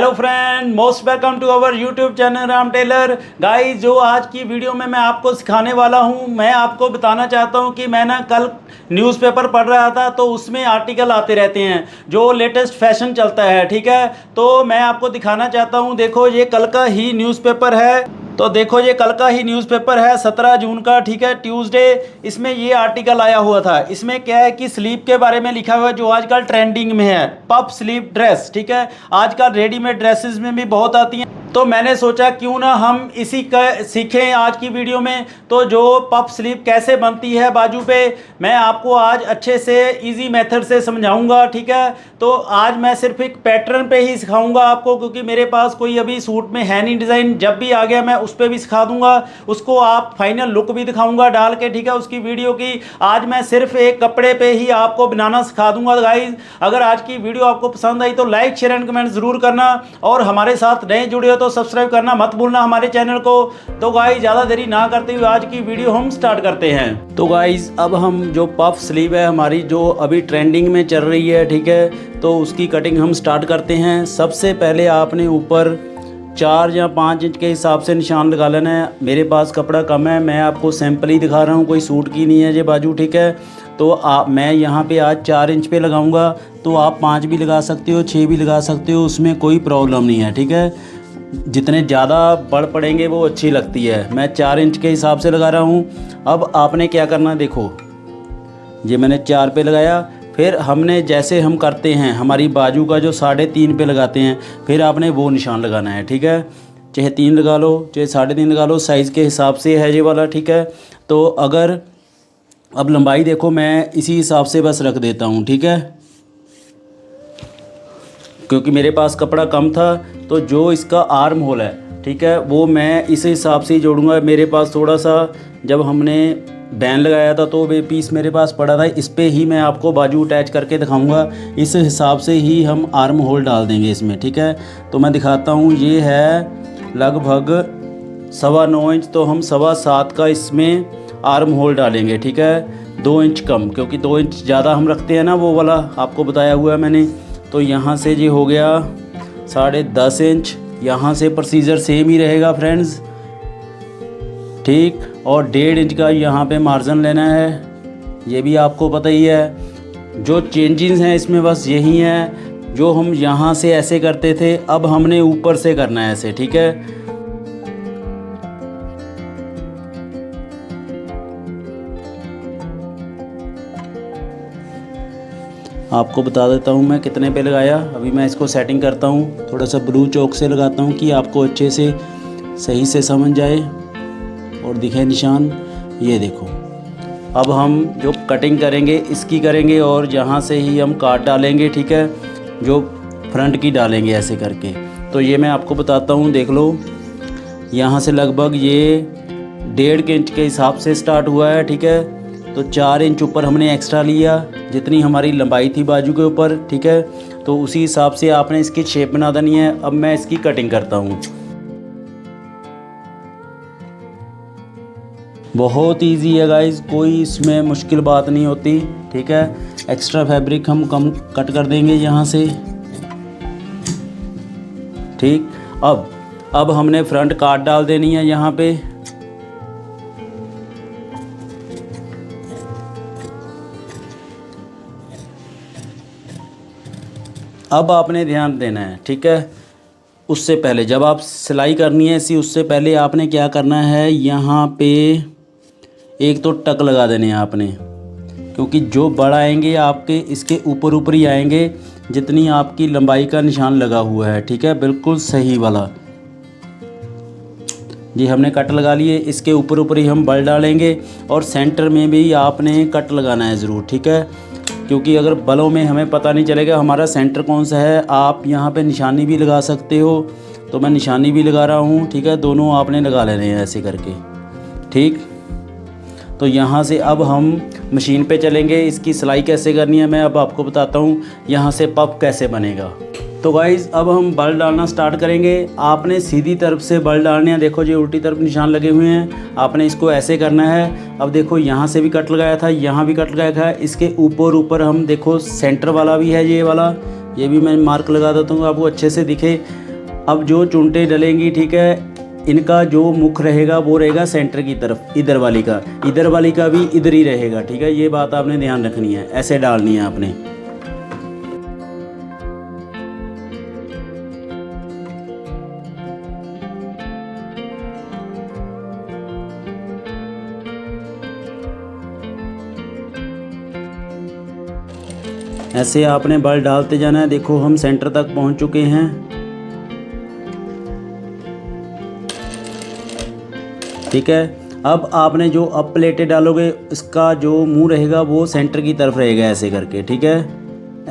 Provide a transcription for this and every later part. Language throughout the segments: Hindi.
Hello friend, most welcome to our YouTube channel Ram Tailor. Guys, जो आज की वीडियो में मैं आपको सिखाने वाला हूं, मैं आपको बताना चाहता हूं कि मैं ना कल न्यूज़पेपर पढ़ रहा था तो उसमें आर्टिकल आते रहते हैं जो लेटेस्ट फैशन चलता है। ठीक है, तो मैं आपको दिखाना चाहता हूं। देखो, ये कल का ही न्यूज़पेपर है। तो देखो, ये कल का ही न्यूज़पेपर है 17 जून का। ठीक है, ट्यूसडे। इसमें ये आर्टिकल आया हुआ था। इसमें क्या है कि स्लीप के बारे में लिखा हुआ है जो आजकल ट्रेंडिंग में है, पफ स्लीप ड्रेस। ठीक है, आजकल रेडीमेड ड्रेसेस में भी बहुत आती हैं, तो मैंने सोचा क्यों ना हम इसी का सीखें आज की वीडियो में। तो जो पफ स्लीप कैसे बनती है बाजू पे, मैं आपको आज अच्छे से इजी मेथड से समझाऊंगा। ठीक है, तो आज मैं सिर्फ एक पैटर्न पे ही सिखाऊंगा आपको, क्योंकि मेरे पास कोई अभी सूट में है नहीं डिज़ाइन। जब भी आ गया मैं उस पर भी सिखा दूंगा, उसको आप फाइनल लुक भी दिखाऊंगा डाल के। ठीक है, उसकी वीडियो की आज मैं सिर्फ एक कपड़े पे ही आपको बनाना सिखा दूंगा। गाइज, अगर आज की वीडियो आपको पसंद आई तो लाइक शेयर एंड कमेंट जरूर करना, और हमारे साथ नए जुड़े हो तो सब्सक्राइब करना मत भूलना हमारे चैनल को। तो गाइज, ज़्यादा देरी ना करते हुए आज की वीडियो हम स्टार्ट करते हैं। तो गाइज, अब हम जो पफ स्लीव है हमारी, जो अभी ट्रेंडिंग में चल रही है, ठीक है, तो उसकी कटिंग हम स्टार्ट करते हैं। सबसे पहले आपने ऊपर 4 या 5 इंच के हिसाब से निशान लगा लेना है। मेरे पास कपड़ा कम है, मैं आपको सैंपल ही दिखा रहा हूँ, कोई सूट की नहीं है ये बाजू। ठीक है, तो मैं यहाँ पे आज 4 इंच पे लगाऊंगा, तो आप 5 भी लगा सकते हो, 6 भी लगा सकते हो, उसमें कोई प्रॉब्लम नहीं है। ठीक है, जितने ज़्यादा बढ़ पड़ेंगे वो अच्छी लगती है। मैं 4 इंच के हिसाब से लगा रहा हूँ। अब आपने क्या करना है, देखो ये मैंने 4 पे लगाया। फिर हमने जैसे हम करते हैं हमारी बाजू का जो 3.5 पे लगाते हैं, फिर आपने वो निशान लगाना है। ठीक है, चाहे 3 लगा लो चाहे 3.5 लगा लो, साइज़ के हिसाब से है ये वाला। ठीक है, तो अगर अब लंबाई देखो, मैं इसी हिसाब से बस रख देता हूँ। ठीक है, क्योंकि मेरे पास कपड़ा कम था, तो जो इसका आर्म होल है, ठीक है, वो मैं इस हिसाब से ही जोड़ूंगा। मेरे पास थोड़ा सा जब हमने बैन लगाया था तो वे पीस मेरे पास पड़ा था, इस पे ही मैं आपको बाजू अटैच करके दिखाऊंगा। इस हिसाब से ही हम आर्म होल डाल देंगे इसमें। ठीक है, तो मैं दिखाता हूँ। ये है लगभग 9.25 इंच, तो हम 7.25 का इसमें आर्म होल डालेंगे। ठीक है, 2 इंच कम, क्योंकि 2 इंच ज़्यादा हम रखते हैं ना, वो वाला आपको बताया हुआ है मैंने। तो यहाँ से ये हो गया 10.5 इंच। यहाँ से प्रोसीजर सेम ही रहेगा फ्रेंड्स, ठीक। और 1.5 इंच का यहाँ पे मार्जिन लेना है, ये भी आपको पता ही है। जो चेंजेस हैं इसमें बस यही हैं, जो हम यहाँ से ऐसे करते थे अब हमने ऊपर से करना है ऐसे। ठीक है, आपको बता देता हूँ मैं कितने पे लगाया। अभी मैं इसको सेटिंग करता हूँ, थोड़ा सा ब्लू चौक से लगाता हूँ कि आपको अच्छे से सही से समझ जाए और दिखे निशान। ये देखो, अब हम जो कटिंग करेंगे इसकी करेंगे, और यहाँ से ही हम काट डालेंगे। ठीक है, जो फ्रंट की डालेंगे ऐसे करके। तो ये मैं आपको बताता हूँ, देख लो, यहाँ से लगभग ये 1.5 इंच के हिसाब से स्टार्ट हुआ है। ठीक है, तो 4 इंच ऊपर हमने एक्स्ट्रा लिया, जितनी हमारी लंबाई थी बाजू के ऊपर। ठीक है, तो उसी हिसाब से आपने इसकी शेप बना देनी है। अब मैं इसकी कटिंग करता हूँ। बहुत इजी है गाइस, कोई इसमें मुश्किल बात नहीं होती। ठीक है, एक्स्ट्रा फैब्रिक हम कम कट कर देंगे यहाँ से। ठीक, अब हमने फ्रंट काट डाल देनी है यहाँ पे। अब आपने ध्यान देना है, ठीक है, उससे पहले जब आप सिलाई करनी है इसी, उससे पहले आपने क्या करना है, यहाँ पे एक तो टक लगा देने हैं आपने, क्योंकि जो बड़ आएंगे आपके इसके ऊपर ऊपर ही आएंगे जितनी आपकी लंबाई का निशान लगा हुआ है। ठीक है, बिल्कुल सही वाला। जी, हमने कट लगा लिए, इसके ऊपर ऊपर ही हम बल डालेंगे, और सेंटर में भी आपने कट लगाना है ज़रूर। ठीक है, क्योंकि अगर बलों में हमें पता नहीं चलेगा हमारा सेंटर कौन सा है। आप यहाँ पे निशानी भी लगा सकते हो, तो मैं निशानी भी लगा रहा हूँ। ठीक है, दोनों आपने लगा लेने हैं ऐसे करके। ठीक, तो यहाँ से अब हम मशीन पे चलेंगे। इसकी सिलाई कैसे करनी है मैं अब आपको बताता हूँ, यहाँ से पफ कैसे बनेगा। तो गाइज़, अब हम बल डालना स्टार्ट करेंगे। आपने सीधी तरफ से बल डालने हैं। देखो, जो उल्टी तरफ निशान लगे हुए हैं, आपने इसको ऐसे करना है। अब देखो, यहाँ से भी कट लगाया था, यहाँ भी कट लगाया था, इसके ऊपर हम देखो सेंटर वाला भी है, ये वाला, ये भी मैं मार्क लगा देता हूँ आपको अच्छे से दिखे। अब जो चुनटे डलेंगी, ठीक है, इनका जो मुख रहेगा वो रहेगा सेंटर की तरफ, इधर वाली का भी इधर ही रहेगा, ठीक है। ये बात आपने ध्यान रखनी है, ऐसे डालनी है आपने। ऐसे आपने बल डालते जाना है। देखो हम सेंटर तक पहुंच चुके हैं। ठीक है, अब आपने जो अब प्लेटें डालोगे इसका जो मुंह रहेगा वो सेंटर की तरफ रहेगा, ऐसे करके, ठीक है,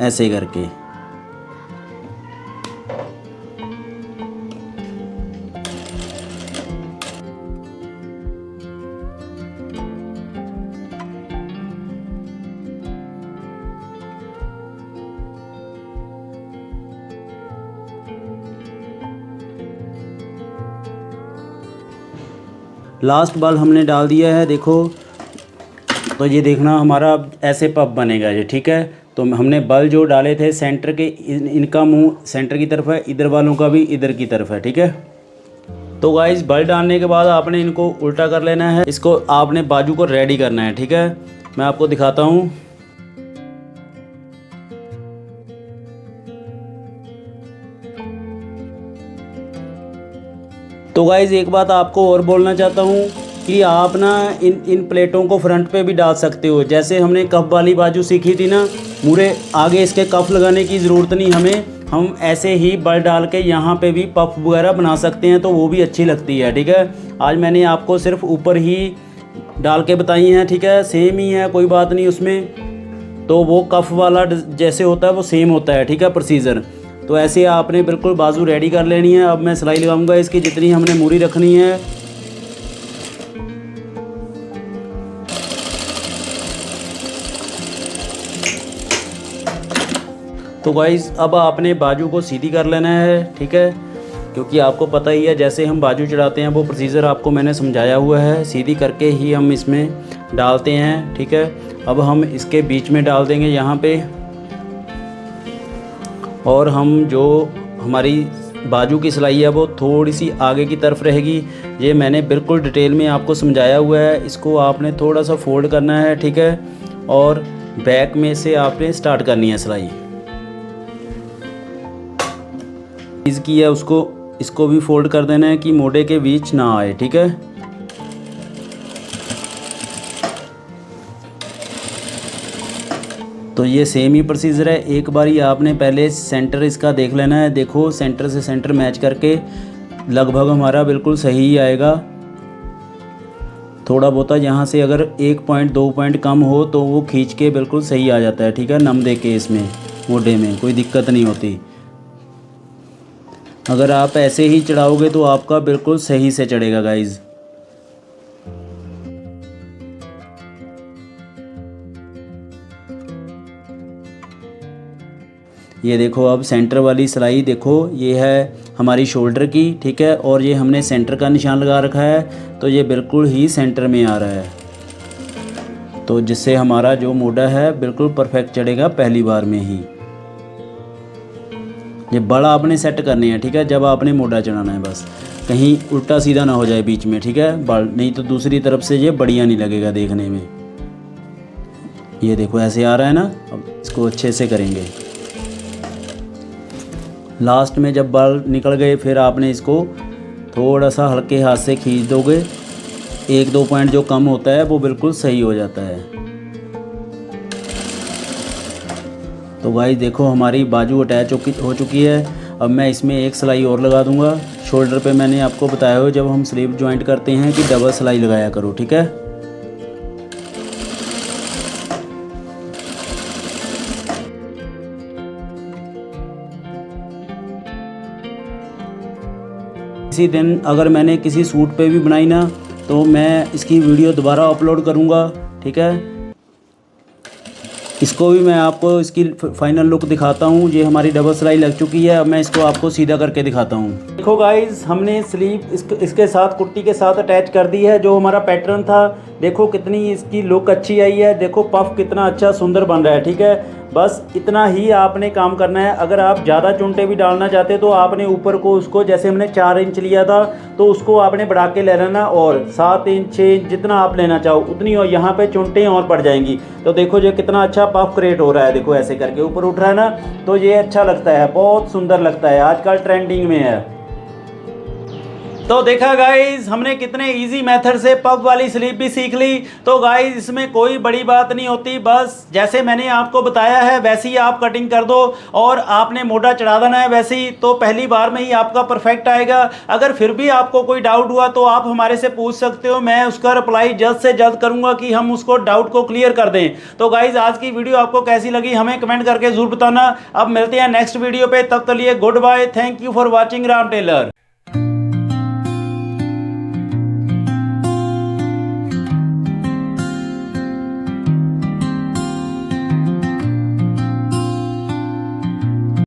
ऐसे करके। लास्ट बल हमने डाल दिया है, देखो। तो ये देखना हमारा ऐसे पफ बनेगा ये, ठीक है। तो हमने बल जो डाले थे सेंटर के, इनका मुंह सेंटर की तरफ है, इधर वालों का भी इधर की तरफ है, ठीक है। तो गाइस बल डालने के बाद आपने इनको उल्टा कर लेना है, इसको आपने बाजू को रेडी करना है, ठीक है। मैं आपको दिखाता हूँ। तो गाइज़ एक बात आपको और बोलना चाहता हूँ कि आप ना इन प्लेटों को फ्रंट पे भी डाल सकते हो। जैसे हमने कफ वाली बाजू सीखी थी ना, मुरे आगे इसके कफ लगाने की ज़रूरत नहीं हमें, हम ऐसे ही बल डाल के यहाँ पे भी पफ वगैरह बना सकते हैं, तो वो भी अच्छी लगती है, ठीक है। आज मैंने आपको सिर्फ ऊपर ही डाल के बताई हैं, ठीक है, सेम ही है, कोई बात नहीं उसमें। तो वो कफ वाला जैसे होता है वो सेम होता है, ठीक है, प्रोसीजर। तो ऐसे आपने बिल्कुल बाजू रेडी कर लेनी है। अब मैं सिलाई लगाऊंगा इसकी, जितनी हमने मूरी रखनी है। तो गाइस अब आपने बाजू को सीधी कर लेना है, ठीक है, क्योंकि आपको पता ही है जैसे हम बाजू चढ़ाते हैं वो प्रोसीजर आपको मैंने समझाया हुआ है। सीधी करके ही हम इसमें डालते हैं, ठीक है। अब हम इसके बीच में डाल देंगे यहाँ पे, और हम जो हमारी बाजू की सिलाई है वो थोड़ी सी आगे की तरफ रहेगी। ये मैंने बिल्कुल डिटेल में आपको समझाया हुआ है। इसको आपने थोड़ा सा फोल्ड करना है, ठीक है, और बैक में से आपने स्टार्ट करनी है सिलाई। इसकी है उसको, इसको भी फोल्ड कर देना है कि मोड़े के बीच ना आए, ठीक है। तो ये सेम ही प्रोसीजर है। एक बारी आपने पहले सेंटर इसका देख लेना है। देखो सेंटर से सेंटर मैच करके लगभग हमारा बिल्कुल सही ही आएगा। थोड़ा बहुत यहाँ से अगर 1 पॉइंट 2 पॉइंट कम हो तो वो खींच के बिल्कुल सही आ जाता है, ठीक है। नम दे के इसमें मोढे में कोई दिक्कत नहीं होती। अगर आप ऐसे ही चढ़ाओगे तो आपका बिल्कुल सही से चढ़ेगा गाइज़। ये देखो अब सेंटर वाली सिलाई देखो, ये है हमारी शोल्डर की, ठीक है, और ये हमने सेंटर का निशान लगा रखा है, तो ये बिल्कुल ही सेंटर में आ रहा है। तो जिससे हमारा जो मोढा है बिल्कुल परफेक्ट चढ़ेगा पहली बार में ही। ये बड़ा आपने सेट करने हैं, ठीक है, जब आपने मोढा चढ़ाना है, बस कहीं उल्टा सीधा ना हो जाए बीच में, ठीक है, बल नहीं तो दूसरी तरफ से ये बढ़िया नहीं लगेगा देखने में। ये देखो ऐसे आ रहा है ना, अब इसको अच्छे से करेंगे। लास्ट में जब बाल निकल गए फिर आपने इसको थोड़ा सा हल्के हाथ से खींच दोगे, 1-2 पॉइंट जो कम होता है वो बिल्कुल सही हो जाता है। तो गाइस देखो हमारी बाजू अटैच हो चुकी है। अब मैं इसमें एक सिलाई और लगा दूंगा। शोल्डर पे मैंने आपको बताया हो जब हम स्लीव जॉइंट करते हैं कि डबल सिलाई लगाया करो, ठीक है। इसी दिन अगर मैंने किसी सूट पे भी बनाई ना तो मैं इसकी वीडियो दोबारा अपलोड करूँगा, ठीक है। इसको भी मैं आपको इसकी फाइनल लुक दिखाता हूँ। ये हमारी डबल सिलाई लग चुकी है। अब मैं इसको आपको सीधा करके दिखाता हूँ। देखो गाइस हमने स्लीव इसके साथ कुर्ती के साथ अटैच कर दी है। जो हमारा पैटर्न था देखो कितनी इसकी लुक अच्छी आई है। देखो पफ कितना अच्छा सुंदर बन रहा है, ठीक है। बस इतना ही आपने काम करना है। अगर आप ज़्यादा चुनटे भी डालना चाहते तो आपने ऊपर को उसको, जैसे हमने 4 इंच लिया था तो उसको आपने बढ़ा के ले लेना, और 7 इंच 6 इंच जितना आप लेना चाहो उतनी, और यहाँ पे चुनटें और पड़ जाएंगी। तो देखो जो कितना अच्छा पफ क्रिएट हो रहा है, देखो ऐसे करके ऊपर उठ रहा है ना, तो ये अच्छा लगता है, बहुत सुंदर लगता है, आजकल ट्रेंडिंग में है। तो देखा गाइज हमने कितने इजी मेथड से पफ वाली स्लीप भी सीख ली। तो गाइज इसमें कोई बड़ी बात नहीं होती, बस जैसे मैंने आपको बताया है वैसे ही आप कटिंग कर दो, और आपने मोटा चढ़ा देना है वैसे ही, तो पहली बार में ही आपका परफेक्ट आएगा। अगर फिर भी आपको कोई डाउट हुआ तो आप हमारे से पूछ सकते हो, मैं उसका रिप्लाई जल्द से जल्द करूंगा कि हम उसको डाउट को क्लियर कर दें। तो गाइज आज की वीडियो आपको कैसी लगी हमें कमेंट करके जरूर बताना। अब मिलते हैं नेक्स्ट वीडियो पे, तब तक लिए good bye, thank you for watching Ram Taylor.